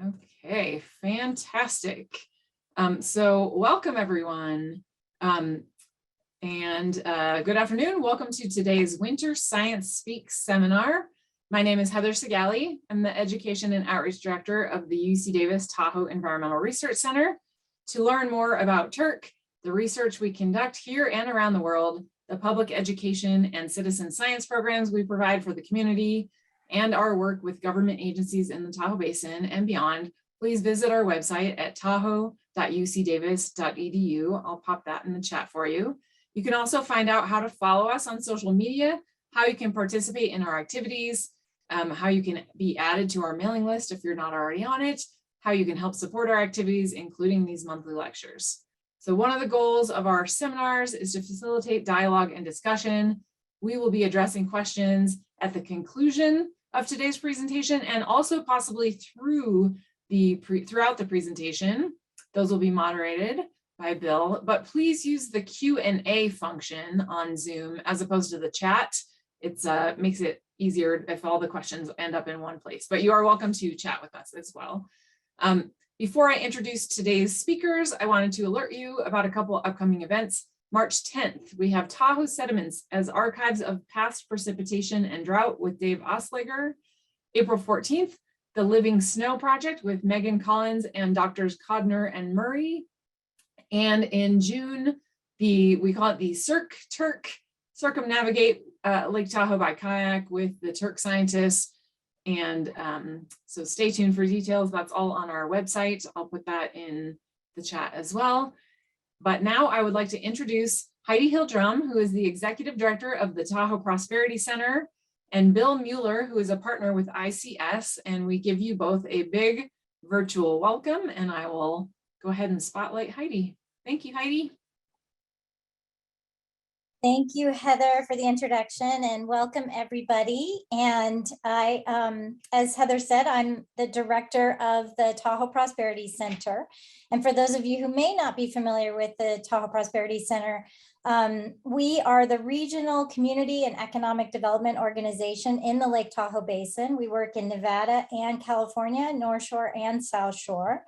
Okay, fantastic. So welcome everyone. Good afternoon. Welcome to today's Winter Science Speaks seminar. My name is Heather Segali. I'm the Education and Outreach Director of the UC Davis Tahoe Environmental Research Center. To learn more about TERC, the research we conduct here and around the world, the public education and citizen science programs we provide for the community, and our work with government agencies in the Tahoe Basin and beyond, please visit our website at tahoe.ucdavis.edu. I'll pop that in the chat for you. You can also find out how to follow us on social media, how you can participate in our activities, how you can be added to our mailing list if you're not already on it, how you can help support our activities, including these monthly lectures. So one of the goals of our seminars is to facilitate dialogue and discussion. We will be addressing questions at the conclusion of today's presentation and also possibly throughout the presentation. Those will be moderated by Bill, but please use the Q&A function on Zoom as opposed to the chat. It makes it easier if all the questions end up in one place, but you are welcome to chat with us as well. Before I introduce today's speakers, I wanted to alert you about a couple upcoming events. March 10th, we have Tahoe Sediments as Archives of Past Precipitation and Drought with Dave Osliger. April 14th, the Living Snow Project with Megan Collins and Drs. Codner and Murray. And in June, we call it the TERC, Circumnavigate Lake Tahoe by Kayak with the TERC scientists. And so stay tuned for details. That's all on our website. I'll put that in the chat as well. But now I would like to introduce Heidi Hill-Drum, who is the Executive Director of the Tahoe Prosperity Center, and Bill Mueller, who is a partner with ICS, and we give you both a big virtual welcome, and I will go ahead and spotlight Heidi. Thank you, Heidi. Thank you, Heather, for the introduction, and welcome everybody. And I, as Heather said, I'm the director of the Tahoe Prosperity Center. And for those of you who may not be familiar with the Tahoe Prosperity Center, we are the regional community and economic development organization in the Lake Tahoe Basin. We work in Nevada and California, North Shore and South Shore.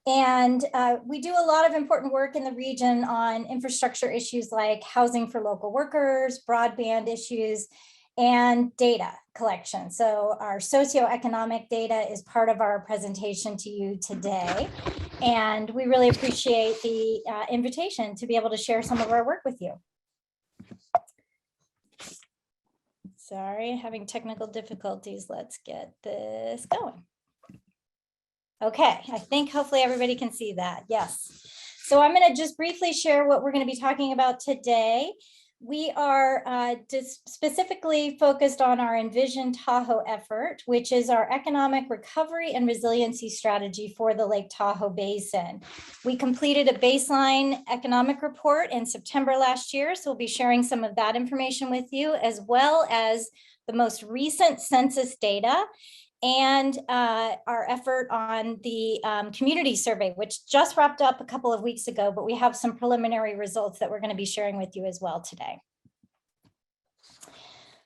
And we do a lot of important work in the region on infrastructure issues like housing for local workers, broadband issues, and data collection. So our socioeconomic data is part of our presentation to you today. And we really appreciate the invitation to be able to share some of our work with you. Sorry, having technical difficulties. Let's get this going. Okay, I think hopefully everybody can see that. Yes. So I'm going to just briefly share what we're going to be talking about today. We are just specifically focused on our Envision Tahoe effort, which is our economic recovery and resiliency strategy for the Lake Tahoe Basin. We completed a baseline economic report in September last year, so we'll be sharing some of that information with you, as well as the most recent census data and our effort on the community survey, which just wrapped up a couple of weeks ago, but we have some preliminary results that we're going to be sharing with you as well today.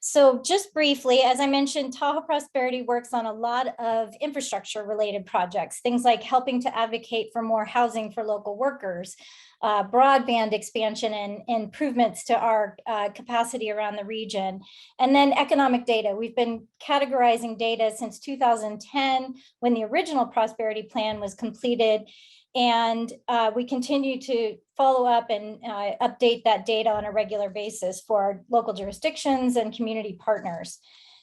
So just briefly, as I mentioned, Tahoe Prosperity works on a lot of infrastructure related projects, things like helping to advocate for more housing for local workers, broadband expansion and improvements to our capacity around the region, and then economic data. We've been categorizing data since 2010 when the original Prosperity Plan was completed. And we continue to follow up and update that data on a regular basis for our local jurisdictions and community partners.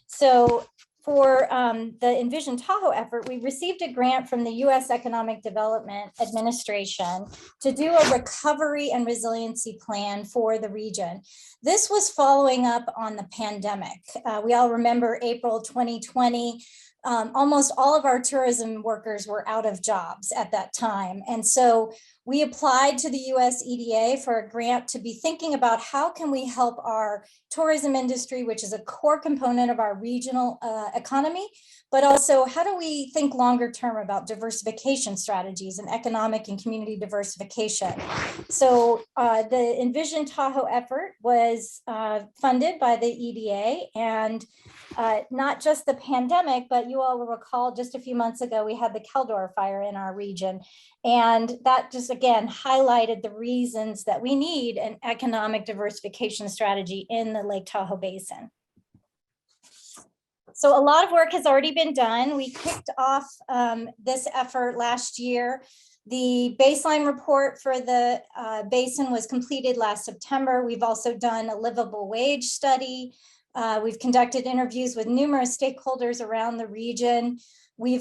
So for the Envision Tahoe effort, we received a grant from the U.S. Economic Development Administration to do a recovery and resiliency plan for the region. This was following up on the pandemic. We all remember April 2020. Almost all of our tourism workers were out of jobs at that time. And so We applied to the US EDA for a grant to be thinking about how can we help our tourism industry, which is a core component of our regional economy, but also how do we think longer term about diversification strategies and economic and community diversification. So the Envision Tahoe effort was funded by the EDA, and not just the pandemic, but you all will recall just a few months ago, we had the K12 fire in our region. And that just, again, highlighted the reasons that we need an economic diversification strategy in the Lake Tahoe Basin. So a lot of work has already been done. We kicked off this effort last year. The baseline report for the basin was completed last September. We've also done a livable wage study. We've conducted interviews with numerous stakeholders around the region. We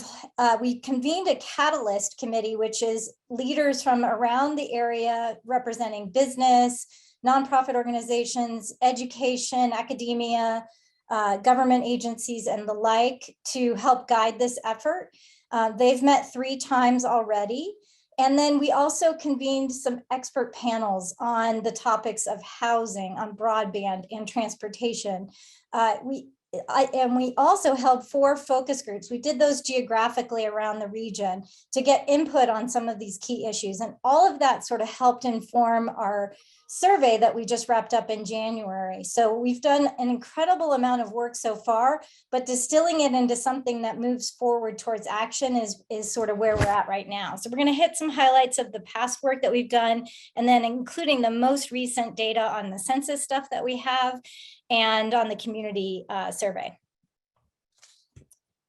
convened a catalyst committee, which is leaders from around the area representing business, nonprofit organizations, education, academia, government agencies, and the like, to help guide this effort. They've met 3 times already. And then we also convened some expert panels on the topics of housing, on broadband, and transportation. And we also held 4 focus groups. We did those geographically around the region to get input on some of these key issues. And all of that sort of helped inform our survey that we just wrapped up in January. So we've done an incredible amount of work so far, but distilling it into something that moves forward towards action is sort of where we're at right now. So we're going to hit some highlights of the past work that we've done, and then including the most recent data on the census stuff that we have and on the community survey.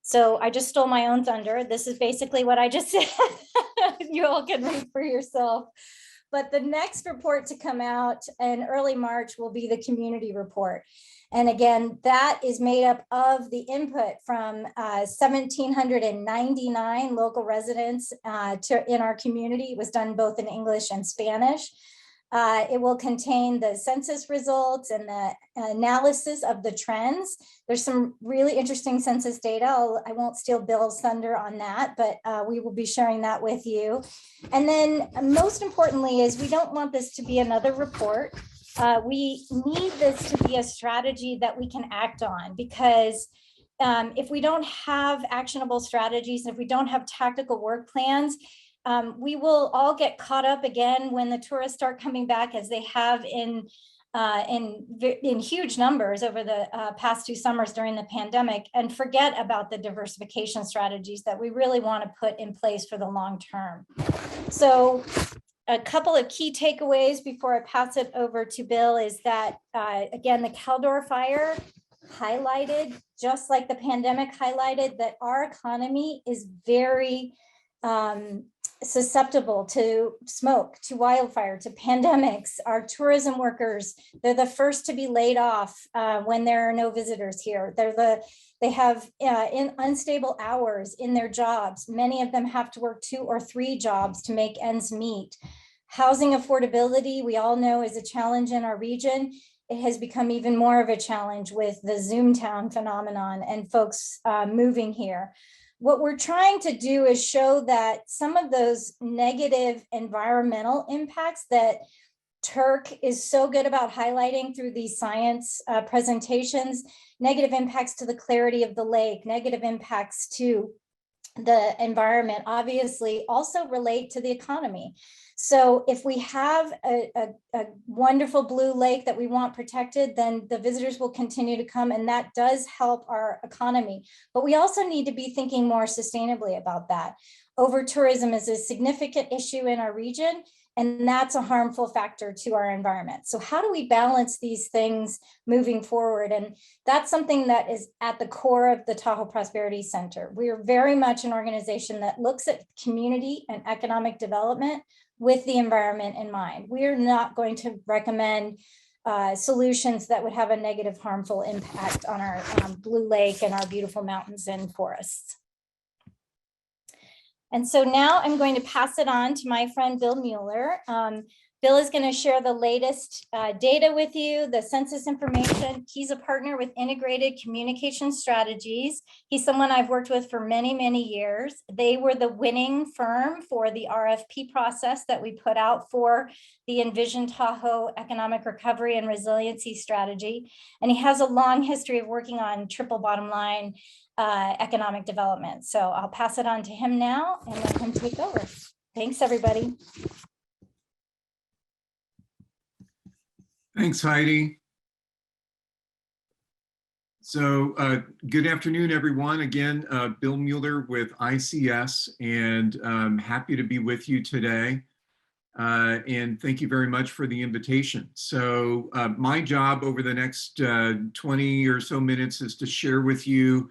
So I just stole my own thunder. This is basically what I just said. You all can read for yourself. But the next report to come out in early March will be the community report. And again, that is made up of the input from 1,799 local residents in our community. It was done both in English and Spanish. It will contain the census results and the analysis of the trends. There's some really interesting census data. I won't steal Bill's thunder on that, but we will be sharing that with you. And then most importantly is we don't want this to be another report. We need this to be a strategy that we can act on, because if we don't have actionable strategies, and if we don't have tactical work plans, we will all get caught up again when the tourists start coming back, as they have in huge numbers over the past 2 summers during the pandemic, and forget about the diversification strategies that we really want to put in place for the long term. So a couple of key takeaways before I pass it over to Bill is that, again, the K12 fire highlighted, just like the pandemic highlighted, that our economy is very susceptible to smoke, to wildfire, to pandemics. Our tourism workers, they're the first to be laid off when there are no visitors here. They have unstable hours in their jobs. Many of them have to work 2 or 3 jobs to make ends meet. Housing affordability, we all know, is a challenge in our region. It has become even more of a challenge with the Zoomtown phenomenon and folks moving here. What we're trying to do is show that some of those negative environmental impacts that Turk is so good about highlighting through these science presentations, negative impacts to the clarity of the lake, negative impacts to the environment, obviously also relate to the economy. So if we have a wonderful blue lake that we want protected, then the visitors will continue to come, and that does help our economy. But we also need to be thinking more sustainably about that. Over-tourism is a significant issue in our region, and that's a harmful factor to our environment. So how do we balance these things moving forward? And that's something that is at the core of the Tahoe Prosperity Center. We are very much an organization that looks at community and economic development with the environment in mind. We are not going to recommend solutions that would have a negative, harmful impact on our blue lake and our beautiful mountains and forests. And so now I'm going to pass it on to my friend Bill Mueller. Bill is going to share the latest data with you, the census information. He's a partner with Integrated Communication Strategies. He's someone I've worked with for many, many years. They were the winning firm for the RFP process that we put out for the Envision Tahoe Economic Recovery and Resiliency Strategy. And he has a long history of working on triple bottom line economic development. So I'll pass it on to him now and let him take over. Thanks, everybody. Thanks, Heidi. So good afternoon, everyone. Again, Bill Mueller with ICS, and I'm happy to be with you today. And thank you very much for the invitation. So my job over the next 20 or so minutes is to share with you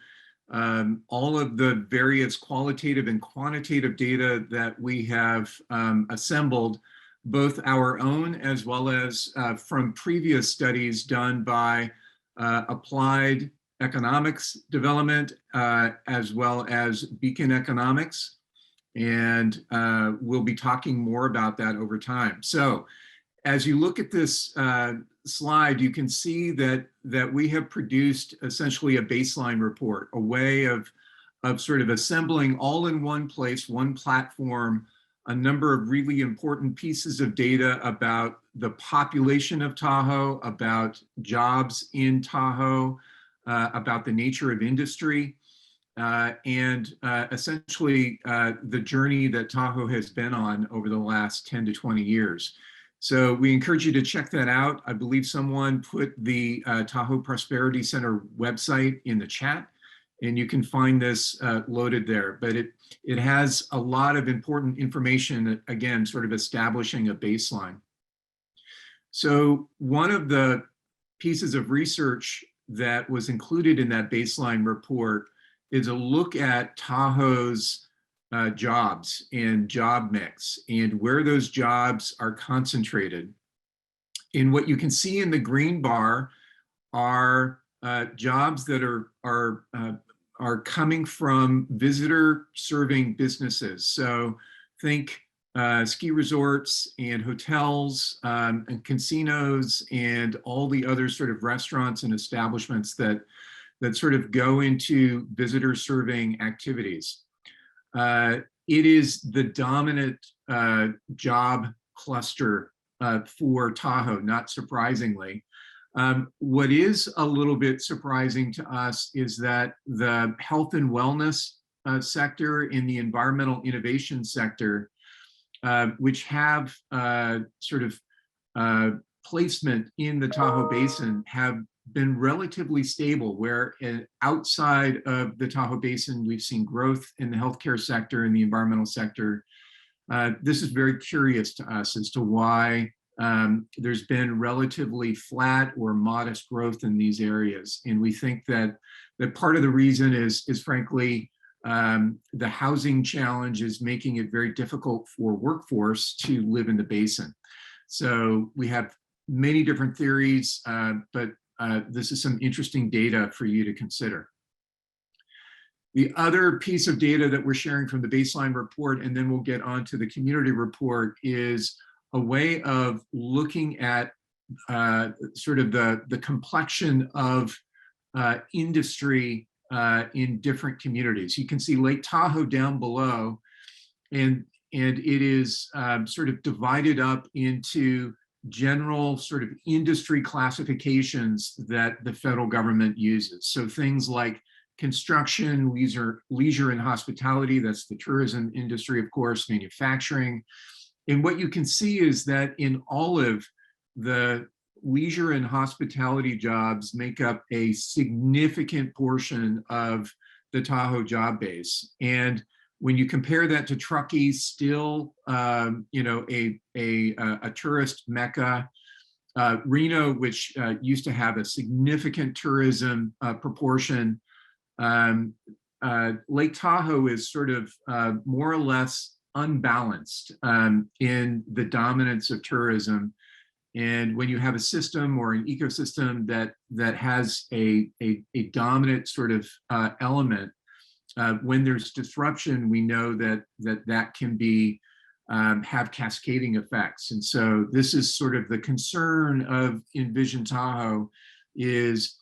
all of the various qualitative and quantitative data that we have assembled, both our own as well as from previous studies done by Applied Economics Development as well as Beacon Economics. And we'll be talking more about that over time. So as you look at this slide, you can see that we have produced essentially a baseline report, a way of sort of assembling all in one place, one platform, a number of really important pieces of data about the population of Tahoe, about jobs in Tahoe, about the nature of industry, and essentially the journey that Tahoe has been on over the last 10 to 20 years. So we encourage you to check that out. I believe someone put the Tahoe Prosperity Center website in the chat, and you can find this loaded there. But it has a lot of important information, again, sort of establishing a baseline. So one of the pieces of research that was included in that baseline report is a look at Tahoe's jobs and job mix and where those jobs are concentrated. And what you can see in the green bar are jobs that are coming from visitor serving businesses. So think ski resorts and hotels and casinos and all the other sort of restaurants and establishments that sort of go into visitor serving activities. It is the dominant job cluster for Tahoe, not surprisingly. What is a little bit surprising to us is that the health and wellness sector and the environmental innovation sector, which have sort of placement in the Tahoe Basin, have been relatively stable, where outside of the Tahoe Basin, we've seen growth in the healthcare sector and the environmental sector. This is very curious to us as to why there's been relatively flat or modest growth in these areas. And we think that part of the reason is frankly, the housing challenge is making it very difficult for workforce to live in the basin. So we have many different theories, but this is some interesting data for you to consider. The other piece of data that we're sharing from the baseline report, and then we'll get on to the community report, is a way of looking at sort of the complexion of industry in different communities. You can see Lake Tahoe down below, and it is sort of divided up into general sort of industry classifications that the federal government uses. So things like construction, leisure and hospitality, that's the tourism industry, of course, manufacturing. And what you can see is that in olive, the leisure and hospitality jobs make up a significant portion of the Tahoe job base. And when you compare that to Truckee, still, you know, a tourist mecca. Reno, which used to have a significant tourism proportion. Lake Tahoe is sort of more or less unbalanced in the dominance of tourism. And when you have a system or an ecosystem that has a dominant sort of element, when there's disruption, we know that can be have cascading effects. And so this is sort of the concern of Envision Tahoe is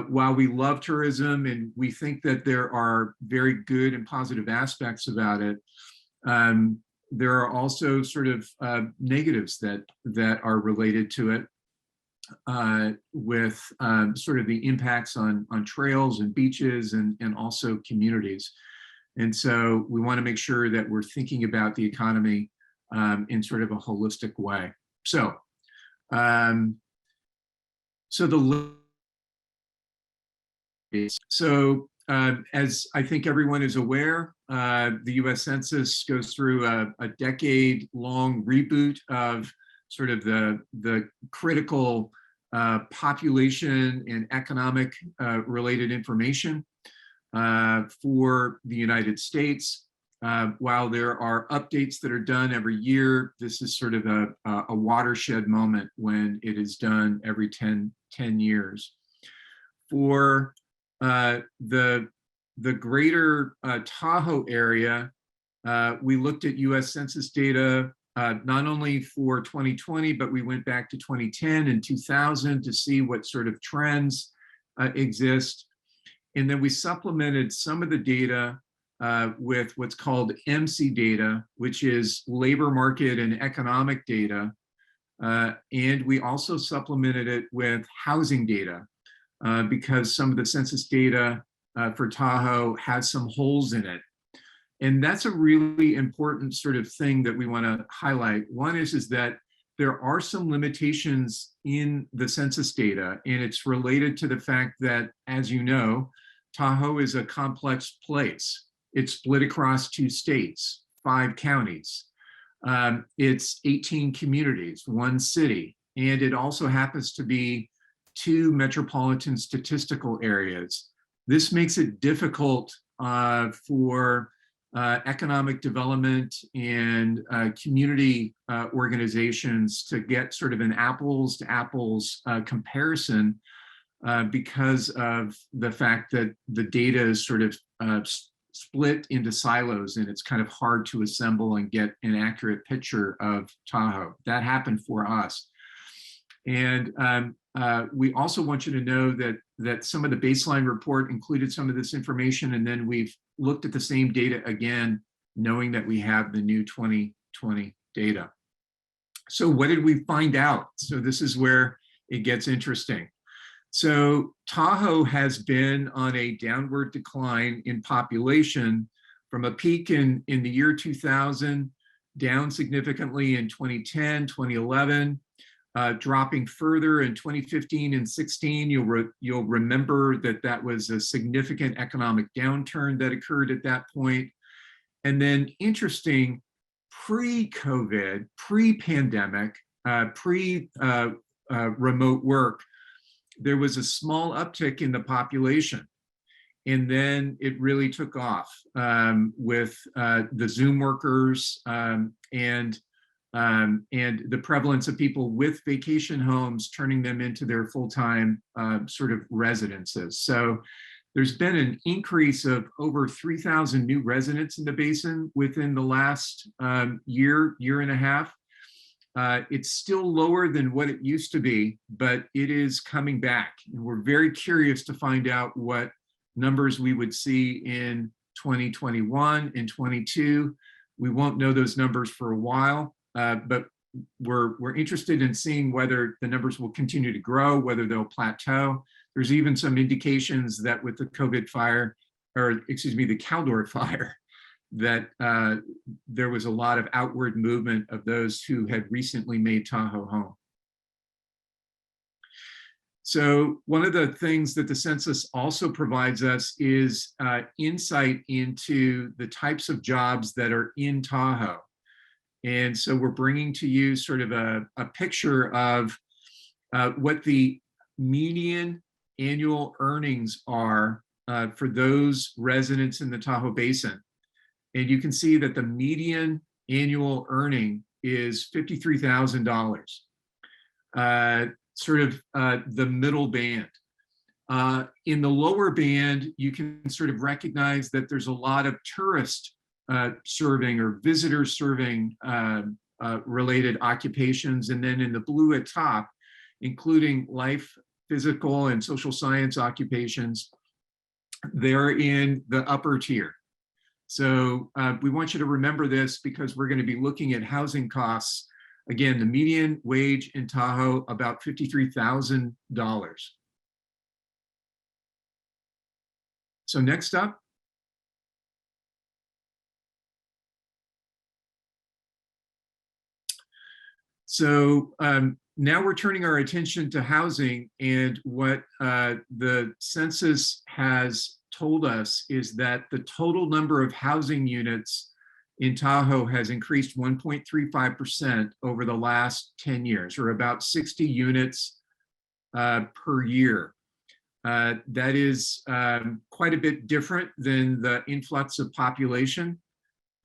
while we love tourism and we think that there are very good and positive aspects about it, there are also sort of negatives that are related to it with sort of the impacts on trails and beaches and also communities. And so we want to make sure that we're thinking about the economy in sort of a holistic way. So, as I think everyone is aware, the U.S. Census goes through a decade-long reboot of sort of the critical population and economic related information for the United States. While there are updates that are done every year, this is sort of a watershed moment when it is done every 10 years. For the greater Tahoe area, we looked at US Census data not only for 2020, but we went back to 2010 and 2000 to see what sort of trends exist. And then we supplemented some of the data with what's called MC data, which is labor market and economic data. And we also supplemented it with housing data because some of the census data for Tahoe has some holes in it. And that's a really important sort of thing that we want to highlight. One is that there are some limitations in the census data, and it's related to the fact that, as you know, Tahoe is a complex place. It's split across 2 states, 5 counties. It's 18 communities, 1 city, and it also happens to be 2 metropolitan statistical areas. This makes it difficult for economic development and community organizations to get sort of an apples to apples comparison because of the fact that the data is sort of split into silos and it's kind of hard to assemble and get an accurate picture of Tahoe. That happened for us. And we also want you to know that some of the baseline report included some of this information, and then we've looked at the same data again, knowing that we have the new 2020 data. So what did we find out? So this is where it gets interesting. So Tahoe has been on a downward decline in population from a peak in the year 2000, down significantly in 2010, 2011, dropping further in 2015 and 16. You'll remember that was a significant economic downturn that occurred at that point. And then interesting, pre-COVID, pre-pandemic, pre-remote work, there was a small uptick in the population. And then it really took off with the Zoom workers and the prevalence of people with vacation homes turning them into their full-time sort of residences. So there's been an increase of over 3,000 new residents in the basin within the last year and a half. It's still lower than what it used to be, but it is coming back. And we're very curious to find out what numbers we would see in 2021 and 22. We won't know those numbers for a while, but we're interested in seeing whether the numbers will continue to grow, whether they'll plateau. There's even some indications that with the COVID fire, or excuse me, the Caldor fire, that there was a lot of outward movement of those who had recently made Tahoe home. So one of the things that the census also provides us is insight into the types of jobs that are in Tahoe. And so we're bringing to you sort of a picture of what the median annual earnings are for those residents in the Tahoe Basin. And you can see that the median annual earning is $53,000, sort of the middle band. In the lower band, you can sort of recognize that there's a lot of tourist serving or visitor serving related occupations. And then in the blue at top, including life, physical, and social science occupations, they're in the upper tier. So we want you to remember this because we're going to be looking at housing costs. Again, the median wage in Tahoe, about $53,000. So next up. So now we're turning our attention to housing, and what the census has told us is that the total number of housing units in Tahoe has increased 1.35% over the last 10 years, or about 60 units per year. That is quite a bit different than the influx of population,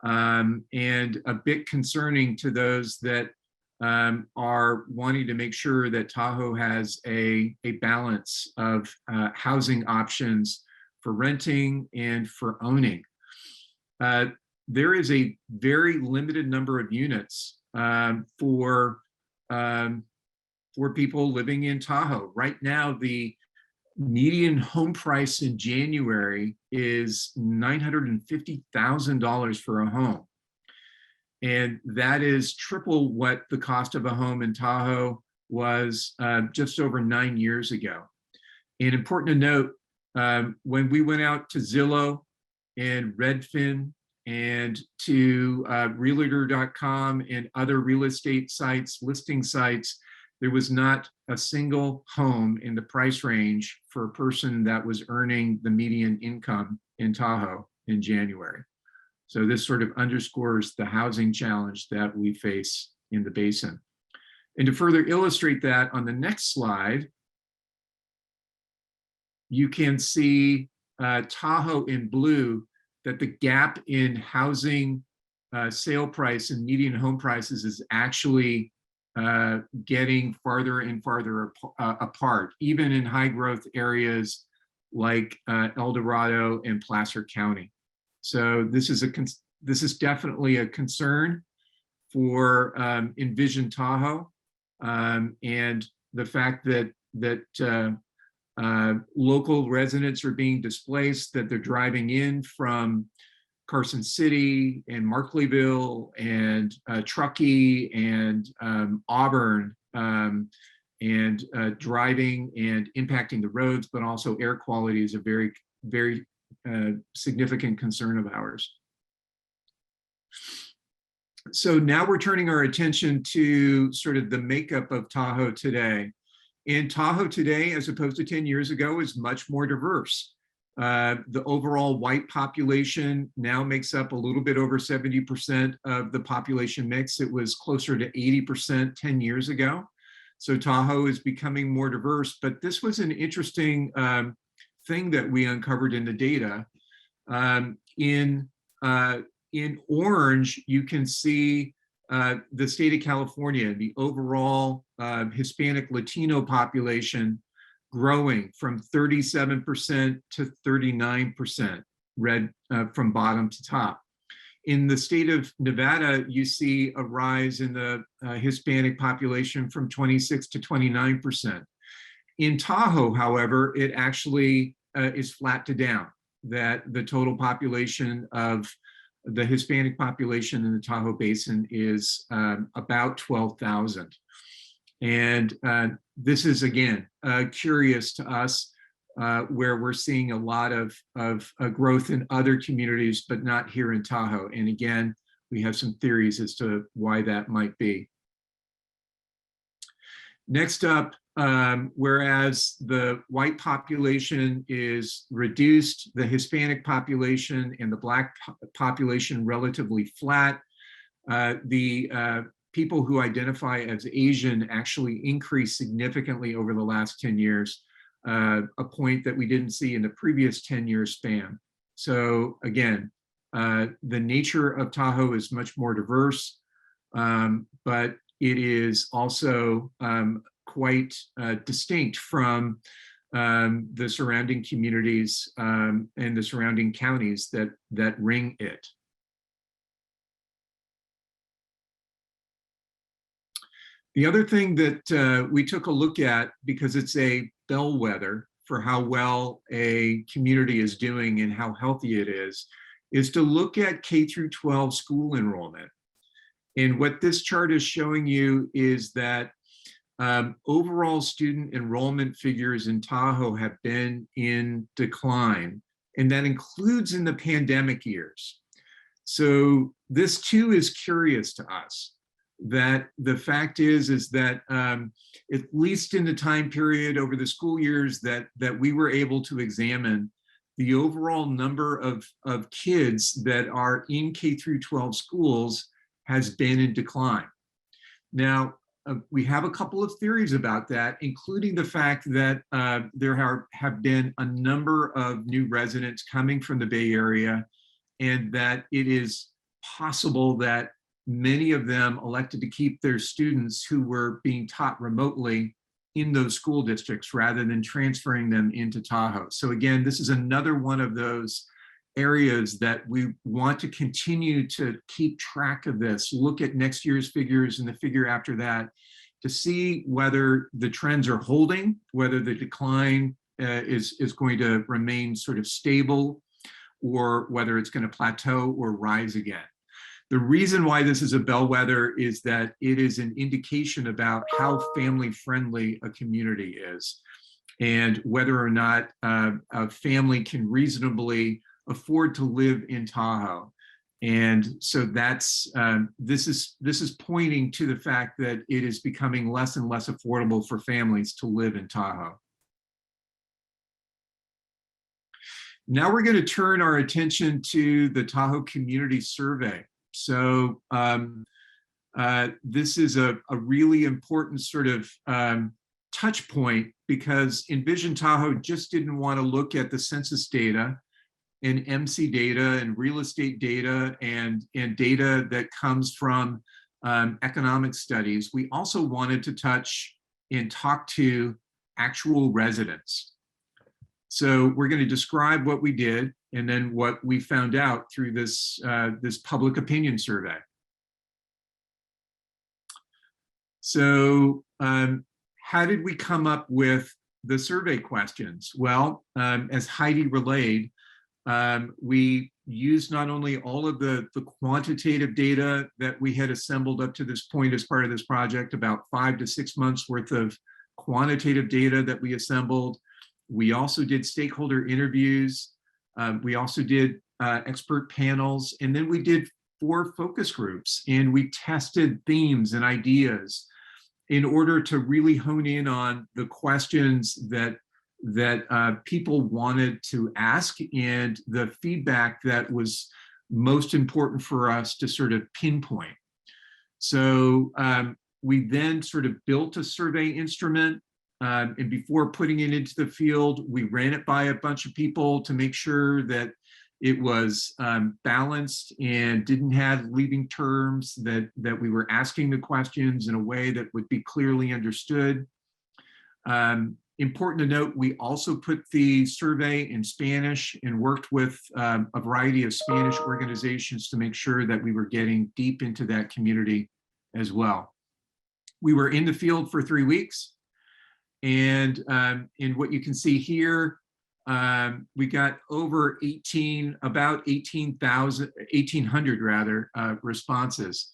and a bit concerning to those that are wanting to make sure that Tahoe has a balance of housing options for renting and for owning. There is a very limited number of units for people living in Tahoe. Right now, the median home price in January is $950,000 for a home. And that is triple what the cost of a home in Tahoe was just over 9 years ago. And important to note, when we went out to Zillow and Redfin and to Realtor.com and other real estate sites, listing sites, there was not a single home in the price range for a person that was earning the median income in Tahoe in January. So this sort of underscores the housing challenge that we face in the basin. And to further illustrate that, on the next slide, you can see Tahoe in blue, that the gap in housing sale price and median home prices is actually getting farther and farther apart, even in high growth areas like El Dorado and Placer County. So this is definitely a concern for Envision Tahoe, and the fact that local residents are being displaced, that they're driving in from Carson City and Markleeville and Truckee and Auburn, and driving and impacting the roads, but also air quality is a very, very significant concern of ours. So now we're turning our attention to sort of the makeup of Tahoe today. And Tahoe today, as opposed to 10 years ago, is much more diverse. The overall white population now makes up a little bit over 70% of the population mix. It was closer to 80% 10 years ago. So Tahoe is becoming more diverse, but this was an interesting thing that we uncovered in the data. In orange, you can see the state of California, the overall Hispanic Latino population growing from 37% to 39%, red from bottom to top. In the state of Nevada, you see a rise in the Hispanic population from 26 to 29%. In Tahoe, however, it actually is flat to down, that the total population of the Hispanic population in the Tahoe Basin is about 12,000. And this is, again, curious to us, where we're seeing a lot of growth in other communities, but not here in Tahoe. And again, we have some theories as to why that might be. Next up, whereas the white population is reduced, the Hispanic population and the Black population relatively flat, the people who identify as Asian actually increased significantly over the last 10 years, a point that we didn't see in the previous 10-year span. So again, the nature of Tahoe is much more diverse, but it is also quite distinct from the surrounding communities and the surrounding counties that ring it. The other thing that we took a look at, because it's a bellwether for how well a community is doing and how healthy it is to look at K-12 school enrollment. And what this chart is showing you is that overall student enrollment figures in Tahoe have been in decline, and that includes in the pandemic years. So this too is curious to us, that the fact is that at least in the time period over the school years that we were able to examine, the overall number of kids that are in K-12 schools has been in decline. Now, we have a couple of theories about that, including the fact that there have been a number of new residents coming from the Bay Area, and that it is possible that many of them elected to keep their students who were being taught remotely in those school districts rather than transferring them into Tahoe. So again, this is another one of those areas that we want to continue to keep track of this, look at next year's figures and the figure after that to see whether the trends are holding, whether the decline is going to remain sort of stable, or whether it's going to plateau or rise again. The reason why this is a bellwether is that it is an indication about how family-friendly a community is and whether or not a family can reasonably afford to live in Tahoe. And so that's this is pointing to the fact that it is becoming less and less affordable for families to live in Tahoe. Now we're going to turn our attention to the Tahoe Community Survey. So this is a really important sort of touch point, because Envision Tahoe just didn't want to look at the census data and MC data and real estate data and data that comes from economic studies. We also wanted to touch and talk to actual residents. So we're going to describe what we did and then what we found out through this, this public opinion survey. So how did we come up with the survey questions? Well, as Heidi relayed, we used not only all of the quantitative data that we had assembled up to this point as part of this project, about 5 to 6 months worth of quantitative data that we assembled. We also did stakeholder interviews. We also did expert panels, and then we did 4 focus groups, and we tested themes and ideas in order to really hone in on the questions that people wanted to ask and the feedback that was most important for us to sort of pinpoint. So we then sort of built a survey instrument, and before putting it into the field, we ran it by a bunch of people to make sure that it was balanced and didn't have leading terms, that we were asking the questions in a way that would be clearly understood. Important to note, we also put the survey in Spanish and worked with a variety of Spanish organizations to make sure that we were getting deep into that community as well. We were in the field for 3 weeks, and in what you can see here, we got over about 1,800 rather, responses.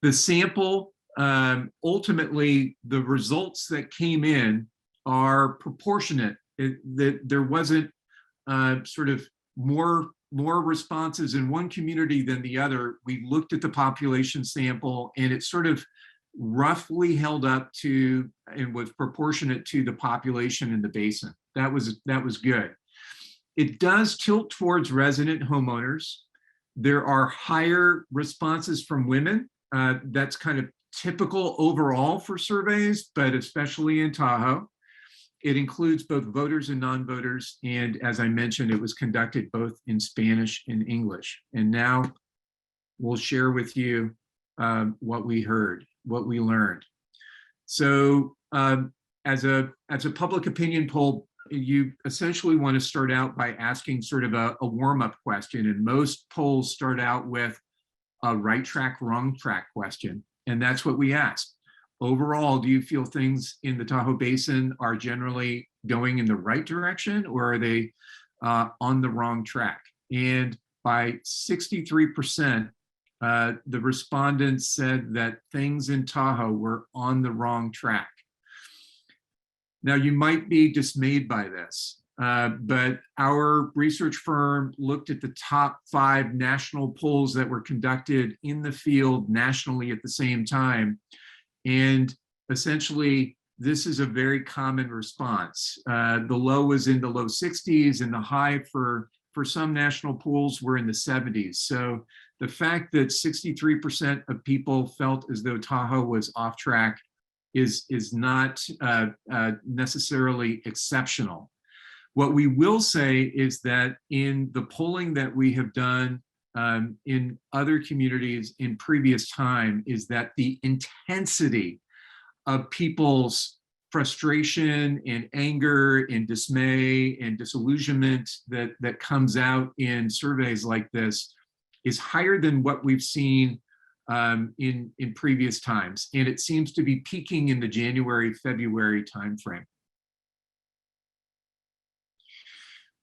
The sample, ultimately, the results that came in are proportionate. That there wasn't sort of more responses in one community than the other. We looked at the population sample, and it sort of roughly held up to and was proportionate to the population in the basin. That was good. It does tilt towards resident homeowners. There are higher responses from women. That's kind of typical overall for surveys, but especially in Tahoe. It includes both voters and non-voters, and as I mentioned, it was conducted both in Spanish and English. And now we'll share with you what we heard, what we learned. So as a public opinion poll, you essentially want to start out by asking sort of a warm-up question, and most polls start out with a right track, wrong track question, and that's what we asked. overall, do you feel things in the Tahoe Basin are generally going in the right direction, or are they on the wrong track? And by 63%, the respondents said that things in Tahoe were on the wrong track. Now, you might be dismayed by this, but our research firm looked at the top 5 national polls that were conducted in the field nationally at the same time. And essentially, this is a very common response. The low was in the low 60s, and the high for some national polls were in the 70s. So the fact that 63% of people felt as though Tahoe was off track is not necessarily exceptional. What we will say is that in the polling that we have done in other communities in previous time, is that the intensity of people's frustration and anger and dismay and disillusionment that comes out in surveys like this is higher than what we've seen in previous times. And it seems to be peaking in the January, February timeframe.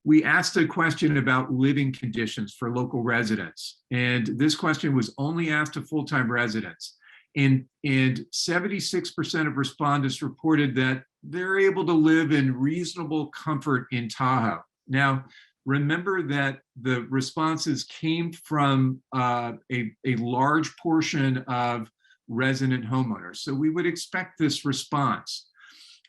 We asked a question about living conditions for local residents. And this question was only asked to full-time residents. And 76% of respondents reported that they're able to live in reasonable comfort in Tahoe. Now, remember that the responses came from a large portion of resident homeowners. So we would expect this response.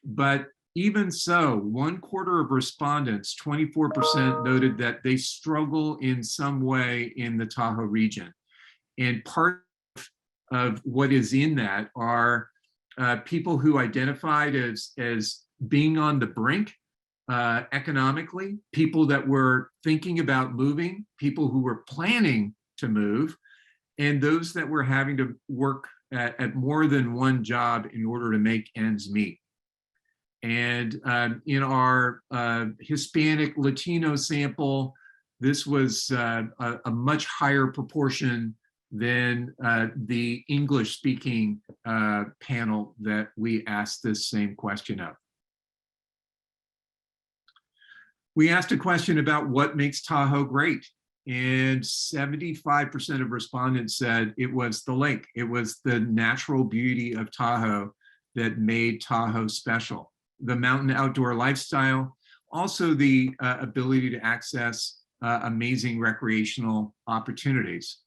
But even so, 1/4 of respondents, 24%, noted that they struggle in some way in the Tahoe region. And part of what is in that are people who identified as being on the brink economically, people that were thinking about moving, people who were planning to move, and those that were having to work at more than one job in order to make ends meet. And in our Hispanic Latino sample, this was a much higher proportion than the English-speaking panel that we asked this same question of. We asked a question about what makes Tahoe great, and 75% of respondents said it was the lake. It was the natural beauty of Tahoe that made Tahoe special. The mountain outdoor lifestyle, also the ability to access amazing recreational opportunities.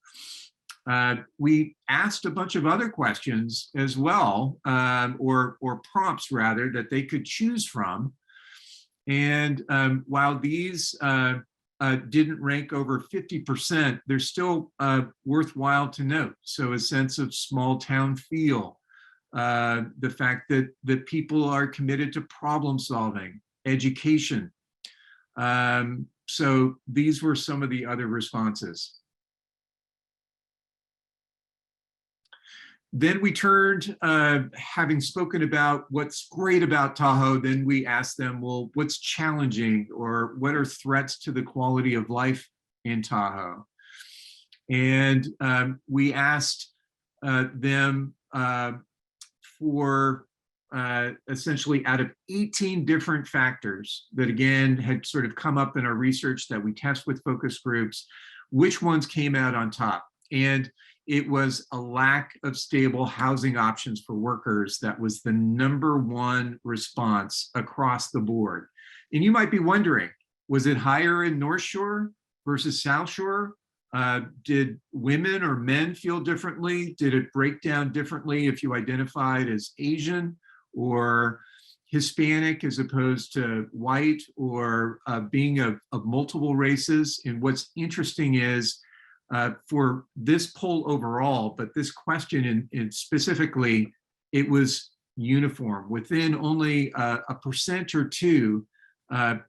We asked a bunch of other questions as well, or prompts rather, that they could choose from. And while these didn't rank over 50%, they're still worthwhile to note. So a sense of small town feel, the fact that people are committed to problem solving, education. So these were some of the other responses. Then we turned, having spoken about what's great about Tahoe, then we asked them, well, what's challenging, or what are threats to the quality of life in Tahoe? And we asked them for essentially out of 18 different factors that again had sort of come up in our research that we test with focus groups, which ones came out on top. And it was a lack of stable housing options for workers that was the #1 response across the board. And you might be wondering, was it higher in North Shore versus South Shore? Did women or men feel differently? Did it break down differently if you identified as Asian or Hispanic as opposed to white, or being of multiple races? And what's interesting is for this poll overall, but this question in specifically, it was uniform. Within only a percent or two,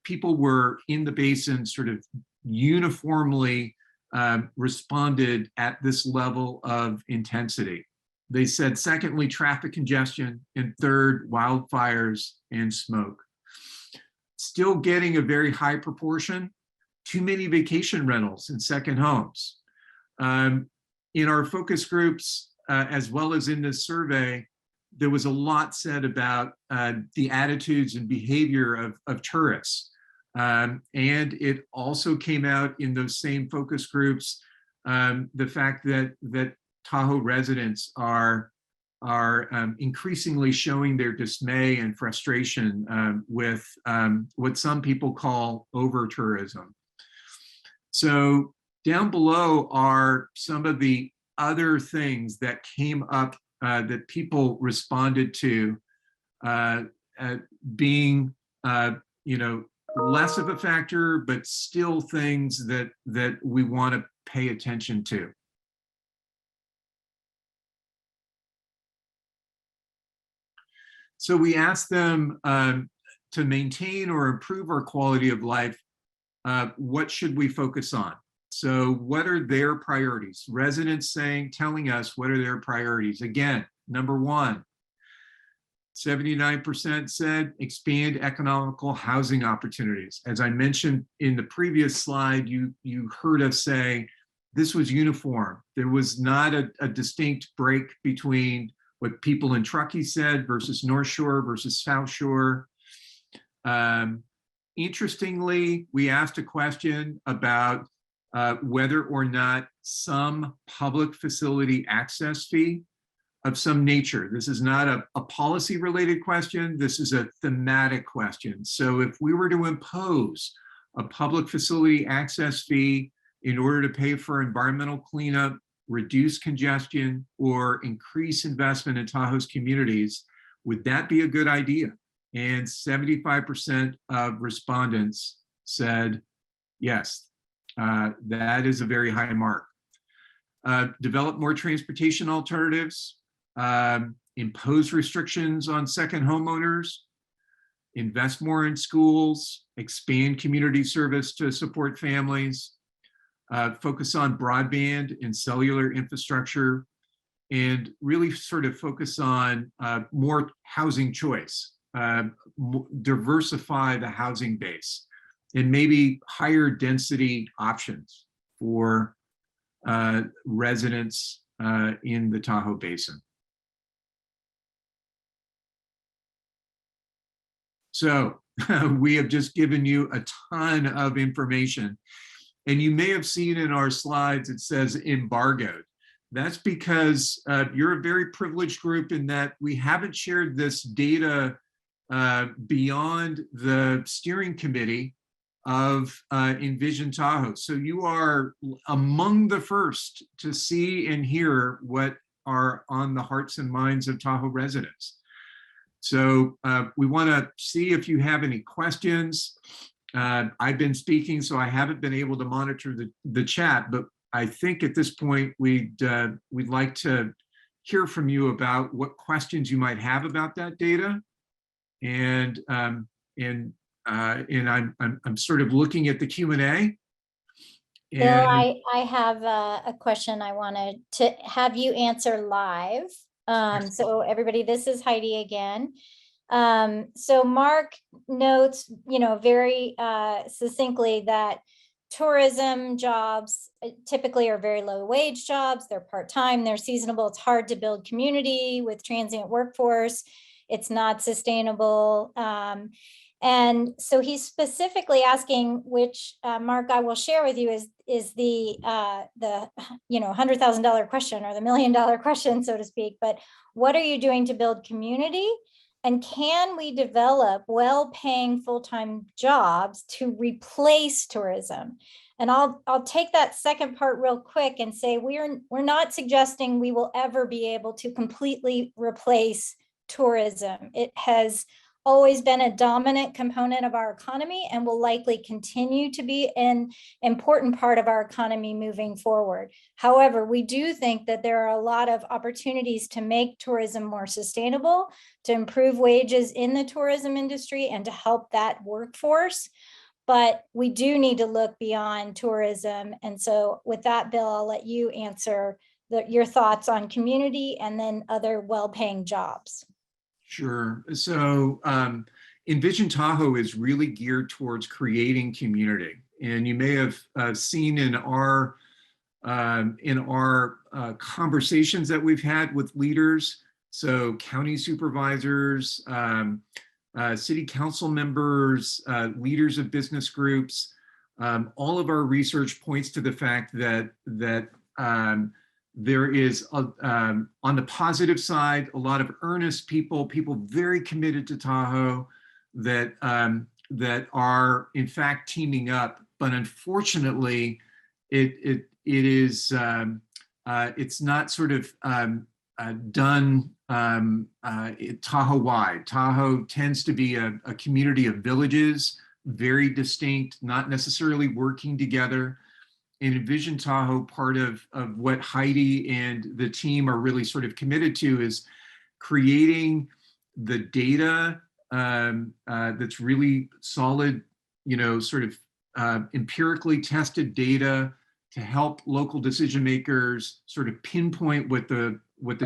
people were in the basin sort of uniformly responded at this level of intensity. They said, secondly, traffic congestion, and third, wildfires and smoke. Still getting a very high proportion, too many vacation rentals and second homes. In our focus groups, as well as in this survey, there was a lot said about the attitudes and behavior of tourists. And it also came out in those same focus groups, the fact that Tahoe residents are increasingly showing their dismay and frustration with what some people call over-tourism. So down below are some of the other things that came up that people responded to being, less of a factor, but still things that we want to pay attention to. So we asked them to maintain or improve our quality of life. What should we focus on? So what are their priorities? Residents telling us what are their priorities. Again, number one, 79% said expand economical housing opportunities. As I mentioned in the previous slide, you heard us say this was uniform. There was not a distinct break between what people in Truckee said versus North Shore versus South Shore. Interestingly, we asked a question about whether or not some public facility access fee of some nature. This is not a policy-related question. This is a thematic question. So if we were to impose a public facility access fee in order to pay for environmental cleanup, reduce congestion, or increase investment in Tahoe's communities, would that be a good idea? And 75% of respondents said, yes, that is a very high mark. Develop more transportation alternatives, impose restrictions on second homeowners, invest more in schools, expand community service to support families, focus on broadband and cellular infrastructure, and really sort of focus on more housing choice, diversify the housing base, and maybe higher density options for residents in the Tahoe Basin. So we have just given you a ton of information. And you may have seen in our slides, it says embargoed. That's because you're a very privileged group in that we haven't shared this data beyond the steering committee of Envision Tahoe. So you are among the first to see and hear what are on the hearts and minds of Tahoe residents. So we want to see if you have any questions. I've been speaking, so I haven't been able to monitor the chat, but I think at this point we'd like to hear from you about what questions you might have about that data. And I'm sort of looking at the Q&A. Bill, I have a question I wanted to have you answer live. So everybody, this is Heidi again. So Mark notes, very succinctly that tourism jobs typically are very low wage jobs. They're part-time, they're seasonable. It's hard to build community with transient workforce. It's not sustainable. And so he's specifically asking, which Mark, I will share with you, is the $100,000 question or the $1 million question, so to speak. But what are you doing to build community? And can we develop well-paying full-time jobs to replace tourism? And I'll take that second part real quick and say we're not suggesting we will ever be able to completely replace tourism. It has always been a dominant component of our economy and will likely continue to be an important part of our economy moving forward. However, we do think that there are a lot of opportunities to make tourism more sustainable, to improve wages in the tourism industry, and to help that workforce. But we do need to look beyond tourism. And so with that, Bill, I'll let you answer your thoughts on community and then other well-paying jobs. Sure. So Envision Tahoe is really geared towards creating community. And you may have seen in our conversations that we've had with leaders So county supervisors, city council members, leaders of business groups, all of our research points to the fact that there is, on the positive side, a lot of earnest people very committed to Tahoe that are in fact teaming up. But unfortunately, it is it's not sort of done Tahoe-wide. Tahoe tends to be a community of villages, very distinct, not necessarily working together. In Envision Tahoe, part of what Heidi and the team are really sort of committed to is creating the data that's really solid, sort of empirically tested data to help local decision makers sort of pinpoint what the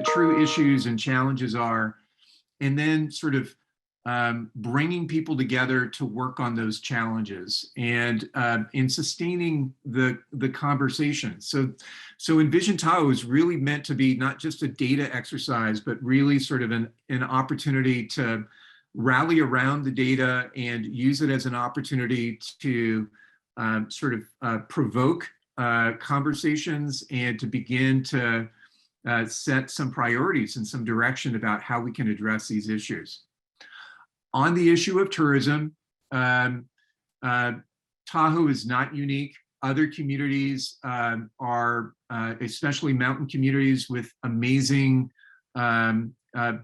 true issues and challenges are, and then sort of bringing people together to work on those challenges and in sustaining the conversation. So Envision Tahoe is really meant to be not just a data exercise, but really sort of an opportunity to rally around the data and use it as an opportunity to sort of provoke conversations and to begin to set some priorities and some direction about how we can address these issues. On the issue of tourism, Tahoe is not unique. Other communities are, especially mountain communities with amazing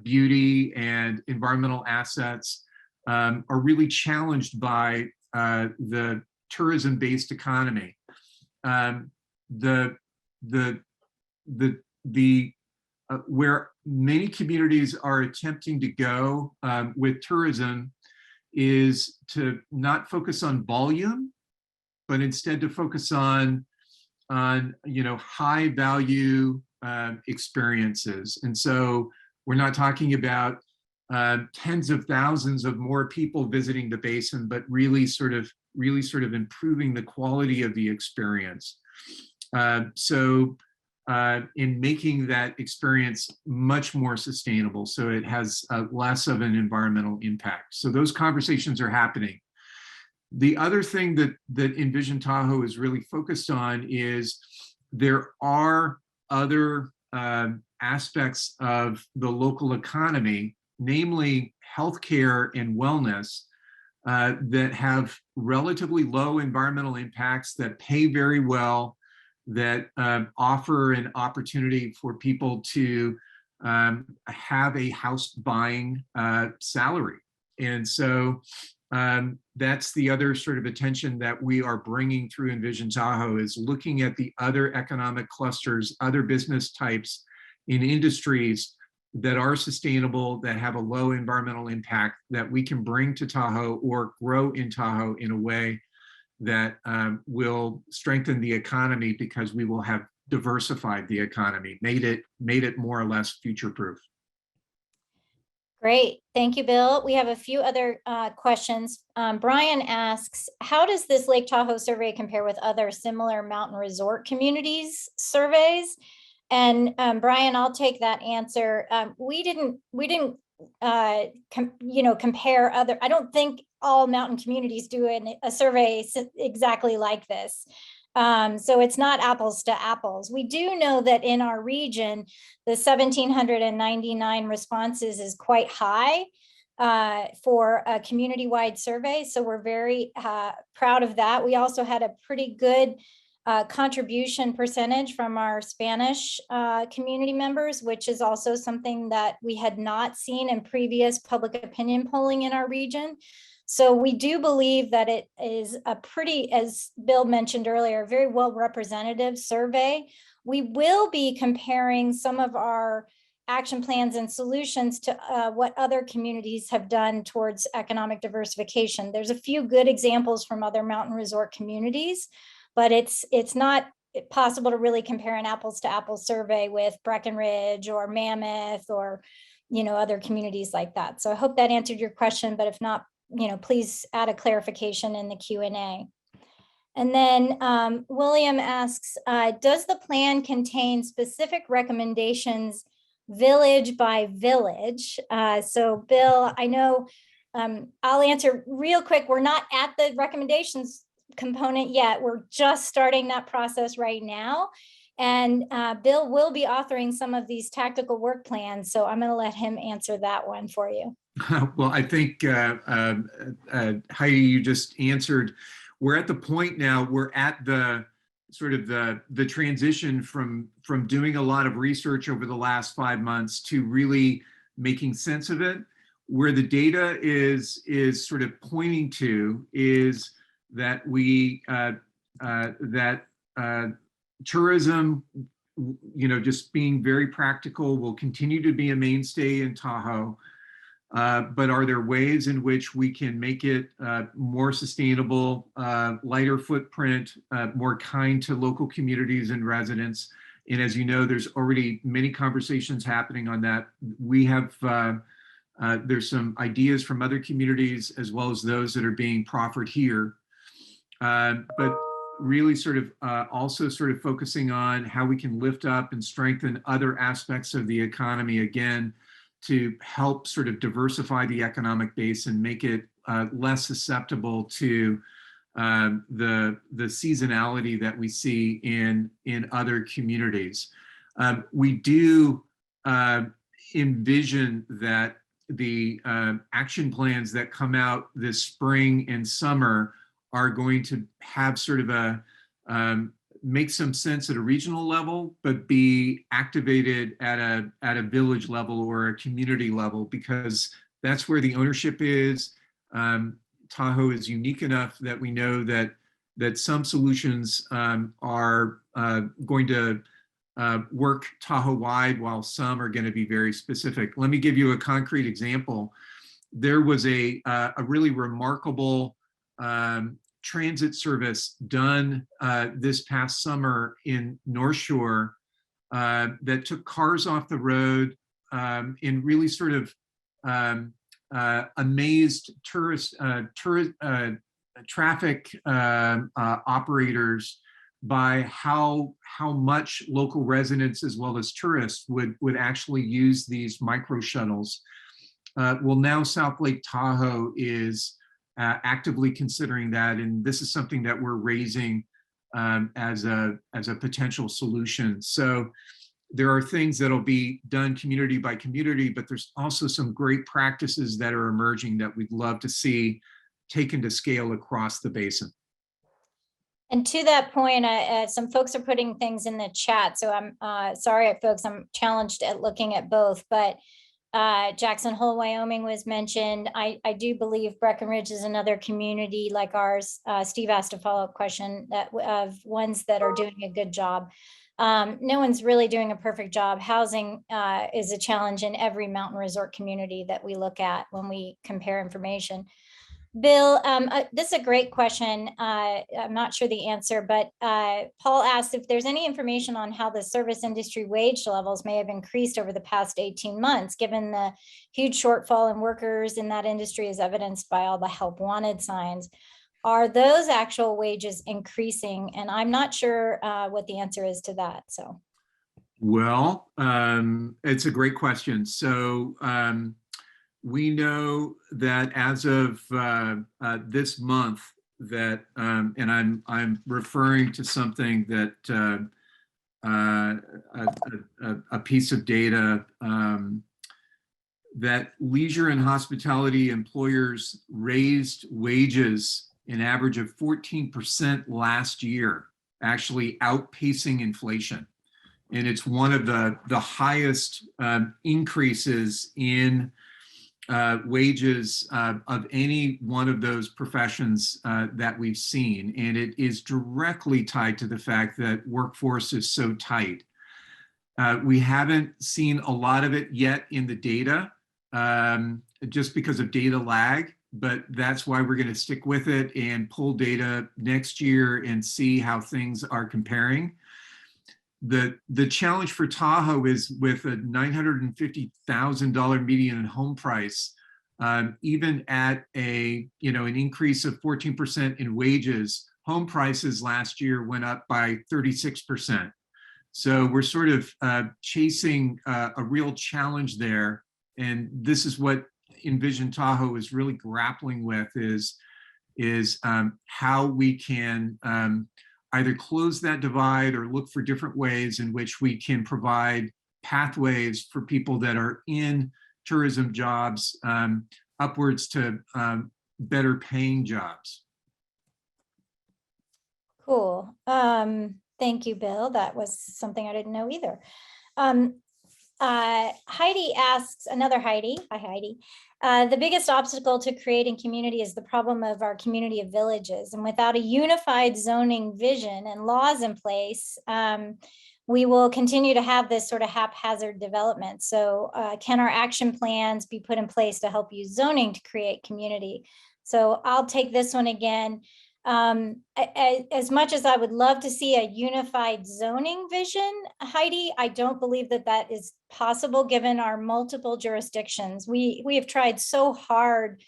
beauty and environmental assets, are really challenged by the tourism-based economy. Where many communities are attempting to go with tourism is to not focus on volume, but instead to focus on high value experiences. And so we're not talking about tens of thousands of more people visiting the basin, but really sort of improving the quality of the experience. In making that experience much more sustainable, so it has less of an environmental impact. So those conversations are happening. The other thing that Envision Tahoe is really focused on is there are other aspects of the local economy, namely healthcare and wellness, that have relatively low environmental impacts, that pay very well, that offer an opportunity for people to have a house buying salary. And so that's the other sort of attention that we are bringing through Envision Tahoe, is looking at the other economic clusters, other business types in industries that are sustainable, that have a low environmental impact, that we can bring to Tahoe or grow in Tahoe in a way that will strengthen the economy, because we will have diversified the economy, made it more or less future-proof. Great, thank you, Bill. We have a few other questions. Brian asks, how does this Lake Tahoe survey compare with other similar mountain resort communities surveys? And Brian, I'll take that answer. We didn't compare other. I don't think all mountain communities do a survey exactly like this. So it's not apples to apples. We do know that in our region, the 1,799 responses is quite high for a community-wide survey. So we're very proud of that. We also had a pretty good contribution percentage from our Spanish community members, which is also something that we had not seen in previous public opinion polling in our region. So we do believe that it is a pretty, as Bill mentioned earlier, very well representative survey. We will be comparing some of our action plans and solutions to what other communities have done towards economic diversification. There's a few good examples from other mountain resort communities, but it's not possible to really compare an apples to apples survey with Breckenridge or Mammoth or other communities like that. So I hope that answered your question, but if not, please add a clarification in the Q&A. And then William asks, does the plan contain specific recommendations village by village. So Bill, I know I'll answer real quick. We're not at the recommendations component yet. We're just starting that process right now. And Bill will be authoring some of these tactical work plans. So I'm going to let him answer that one for you. Well, I think Heidi, you just answered. We're at the point now, we're at the sort of the transition from doing a lot of research over the last 5 months to really making sense of it. Where the data is sort of pointing to is that tourism, just being very practical, will continue to be a mainstay in Tahoe. But are there ways in which we can make it more sustainable, lighter footprint, more kind to local communities and residents? And as you know, there's already many conversations happening on that. We have, there's some ideas from other communities as well as those that are being proffered here. But really sort of also sort of focusing on how we can lift up and strengthen other aspects of the economy, again, to help sort of diversify the economic base and make it less susceptible to the seasonality that we see in other communities. We do envision that the action plans that come out this spring and summer are going to have sort of a make some sense at a regional level, but be activated at a village level or a community level, because that's where the ownership is. Tahoe is unique enough that we know that some solutions are going to work Tahoe-wide, while some are going to be very specific. Let me give you a concrete example. There was a really remarkable transit service done this past summer in North Shore that took cars off the road and really sort of amazed traffic operators by how much local residents as well as tourists would actually use these micro shuttles. Well, now South Lake Tahoe is actively considering that, and this is something that we're raising as a potential solution. So there are things that'll be done community by community, but there's also some great practices that are emerging that we'd love to see taken to scale across the basin. And to that point, some folks are putting things in the chat. So I'm sorry, folks, I'm challenged at looking at both, but Jackson Hole, Wyoming was mentioned. I do believe Breckenridge is another community like ours. Steve asked a follow-up question of ones that are doing a good job. No one's really doing a perfect job. Housing is a challenge in every mountain resort community that we look at when we compare information. Bill, this is a great question. I'm not sure the answer, but Paul asked if there's any information on how the service industry wage levels may have increased over the past 18 months, given the huge shortfall in workers in that industry as evidenced by all the help wanted signs. Are those actual wages increasing? And I'm not sure what the answer is to that. So, well, it's a great question. So we know that as of this month, that and I'm referring to something that a piece of data that leisure and hospitality employers raised wages an average of 14% last year, actually outpacing inflation. And it's one of the highest increases in wages of any one of those professions that we've seen. And it is directly tied to the fact that workforce is so tight. We haven't seen a lot of it yet in the data, just because of data lag, but that's why we're going to stick with it and pull data next year and see how things are comparing. The challenge for Tahoe is with a $950,000 median home price, even at an increase of 14% in wages, home prices last year went up by 36%. So we're sort of chasing a real challenge there. And this is what Envision Tahoe is really grappling with is how we can either close that divide or look for different ways in which we can provide pathways for people that are in tourism jobs upwards to better paying jobs. Cool. Thank you, Bill. That was something I didn't know either. Heidi asks, another Heidi, hi Heidi. The biggest obstacle to creating community is the problem of our community of villages. And without a unified zoning vision and laws in place, we will continue to have this sort of haphazard development. So can our action plans be put in place to help use zoning to create community? So I'll take this one again. As much as I would love to see a unified zoning vision, Heidi, I don't believe that that is possible given our multiple jurisdictions. We have tried so hard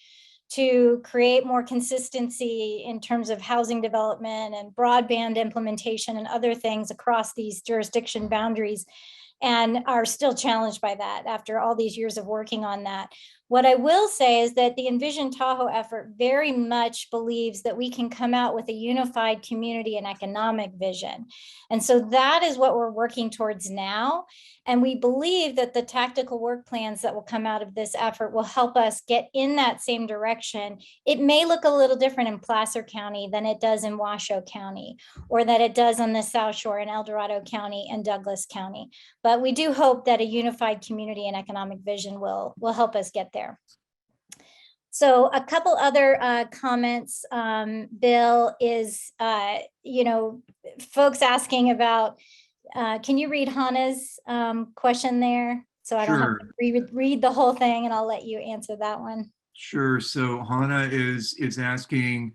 to create more consistency in terms of housing development and broadband implementation and other things across these jurisdiction boundaries, and are still challenged by that after all these years of working on that. What I will say is that the Envision Tahoe effort very much believes that we can come out with a unified community and economic vision. And so that is what we're working towards now. And we believe that the tactical work plans that will come out of this effort will help us get in that same direction. It may look a little different in Placer County than it does in Washoe County, or that it does on the South Shore in El Dorado County and Douglas County. But we do hope that a unified community and economic vision will help us get there. So a couple other comments, Bill, is, folks asking about, can you read Hannah's question there? So I don't have to read the whole thing, and I'll let you answer that one. Sure. So Hannah is asking,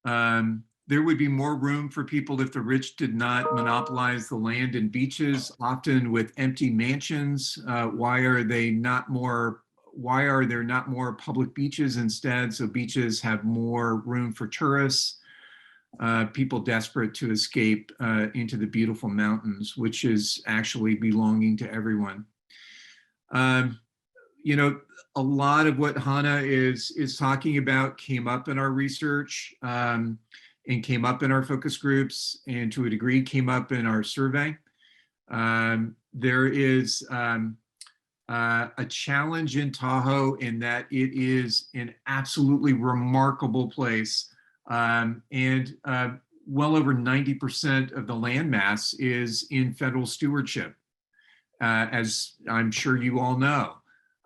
there would be more room for people if the rich did not monopolize the land and beaches, often with empty mansions. Why are there not more public beaches instead? So beaches have more room for tourists, people desperate to escape into the beautiful mountains, which is actually belonging to everyone. A lot of what Hannah is talking about came up in our research and came up in our focus groups, and to a degree came up in our survey. There is a challenge in Tahoe in that it is an absolutely remarkable place, and well over 90% of the landmass is in federal stewardship, as I'm sure you all know.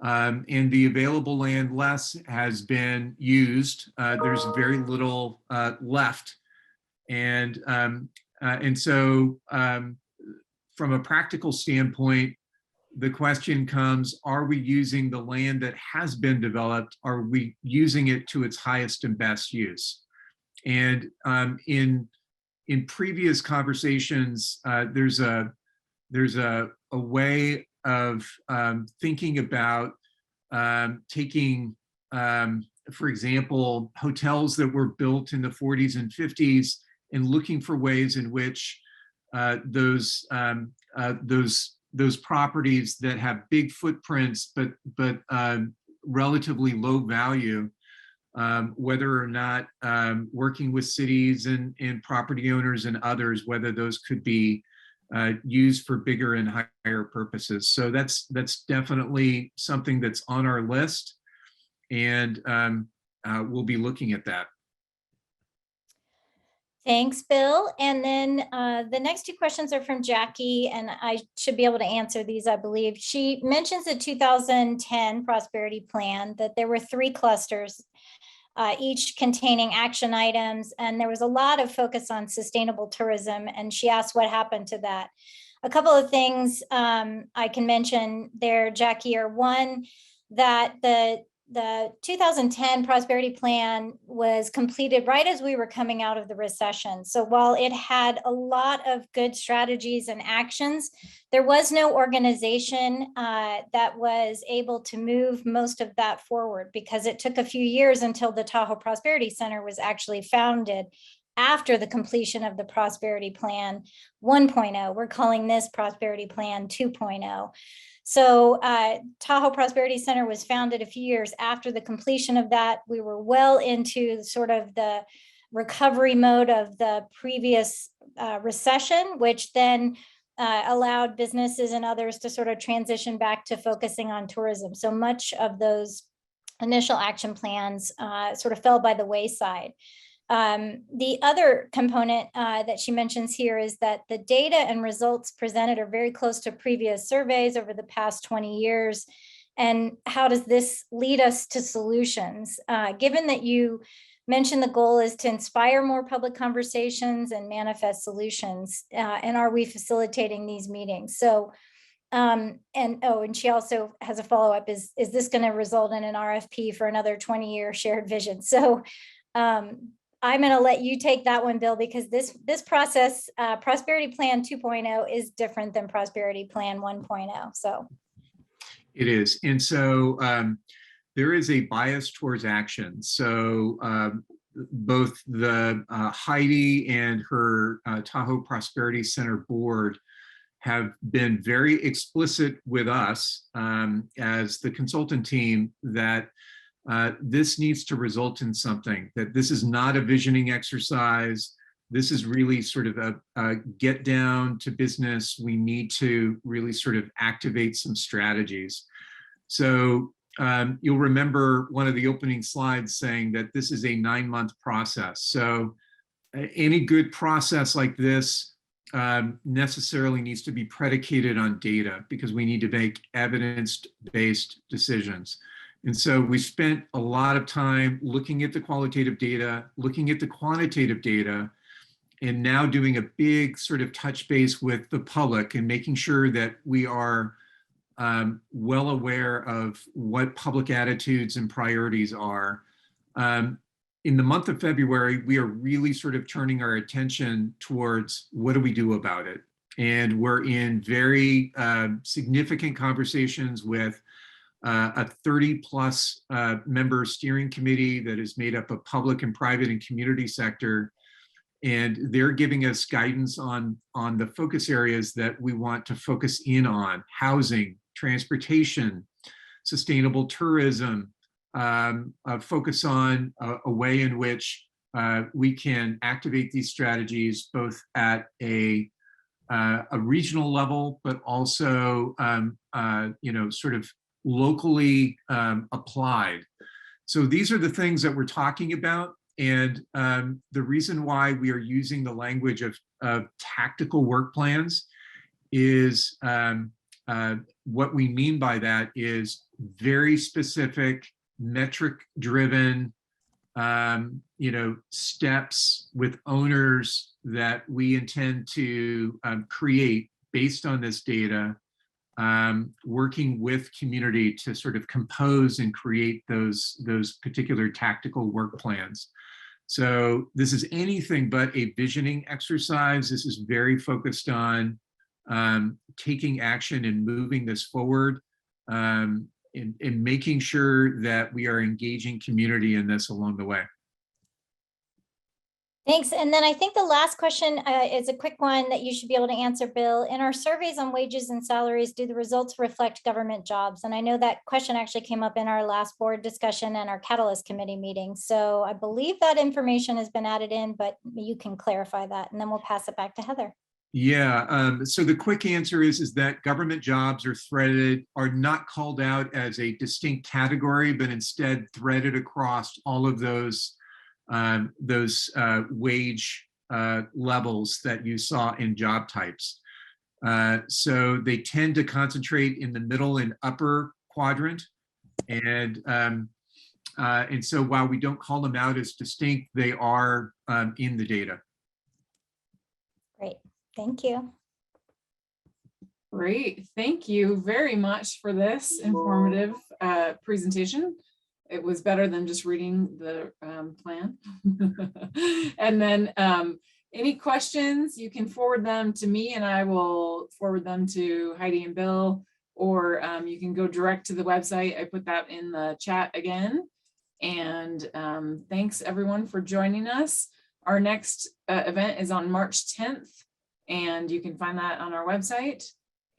And the available land less has been used. There's very little left. And so from a practical standpoint, the question comes, are we using the land that has been developed? Are we using it to its highest and best use? And in previous conversations, there's a way of thinking about taking, for example, hotels that were built in the 40s and 50s and looking for ways in which those properties that have big footprints but relatively low value, whether or not working with cities and property owners and others, whether those could be used for bigger and higher purposes. So that's definitely something that's on our list, and we'll be looking at that. Thanks, Bill. And then the next two questions are from Jackie, and I should be able to answer these, I believe. She mentions the 2010 Prosperity Plan, that there were 3 clusters, each containing action items, and there was a lot of focus on sustainable tourism, and she asked what happened to that. A couple of things I can mention there, Jackie, are one, that the 2010 Prosperity Plan was completed right as we were coming out of the recession. So while it had a lot of good strategies and actions, there was no organization that was able to move most of that forward, because it took a few years until the Tahoe Prosperity Center was actually founded after the completion of the Prosperity Plan 1.0. We're calling this Prosperity Plan 2.0. So Tahoe Prosperity Center was founded a few years after the completion of that. We were well into sort of the recovery mode of the previous recession, which then allowed businesses and others to sort of transition back to focusing on tourism. So much of those initial action plans sort of fell by the wayside. The other component that she mentions here is that the data and results presented are very close to previous surveys over the past 20 years. And how does this lead us to solutions? Given that you mentioned the goal is to inspire more public conversations and manifest solutions, and are we facilitating these meetings? So, and she also has a follow-up, is this going to result in an RFP for another 20-year shared vision? So I'm going to let you take that one, Bill, because this process, Prosperity Plan 2.0 is different than Prosperity Plan 1.0. So it is. And so there is a bias towards action. So both the Heidi and her Tahoe Prosperity Center board have been very explicit with us as the consultant team that this needs to result in something, that this is not a visioning exercise. This is really sort of a get down to business. We need to really sort of activate some strategies. So you'll remember one of the opening slides saying that this is a 9-month process. So any good process like this necessarily needs to be predicated on data, because we need to make evidence-based decisions. And so we spent a lot of time looking at the qualitative data, looking at the quantitative data, and now doing a big sort of touch base with the public and making sure that we are well aware of what public attitudes and priorities are. In the month of February, we are really sort of turning our attention towards what do we do about it? And we're in very significant conversations with a 30+ member steering committee that is made up of public and private and community sector. And they're giving us guidance on the focus areas that we want to focus in on: housing, transportation, sustainable tourism, focus on a way in which we can activate these strategies both at a regional level, but also sort of locally applied. So these are the things that we're talking about. And the reason why we are using the language of tactical work plans is what we mean by that is very specific, metric-driven, steps with owners that we intend to create based on this data, working with community to sort of compose and create those particular tactical work plans. So this is anything but a visioning exercise. This is very focused on taking action and moving this forward, and making sure that we are engaging community in this along the way. Thanks. And then I think the last question is a quick one that you should be able to answer, Bill. In our surveys on wages and salaries, do the results reflect government jobs? And I know that question actually came up in our last board discussion and our Catalyst Committee meeting. So I believe that information has been added in, but you can clarify that, and then we'll pass it back to Heather. Yeah, so the quick answer is that government jobs are not called out as a distinct category, but instead threaded across all of those wage levels that you saw in job types. So they tend to concentrate in the middle and upper quadrant. And so while we don't call them out as distinct, they are in the data. Great, thank you. Great, thank you very much for this informative presentation. It was better than just reading the plan. And then any questions, you can forward them to me and I will forward them to Heidi and Bill, or you can go direct to the website. I put that in the chat again. And thanks everyone for joining us. Our next event is on March 10th, and you can find that on our website.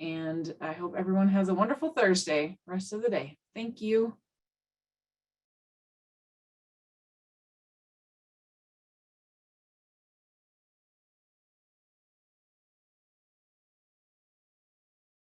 And I hope everyone has a wonderful Thursday, rest of the day. Thank you.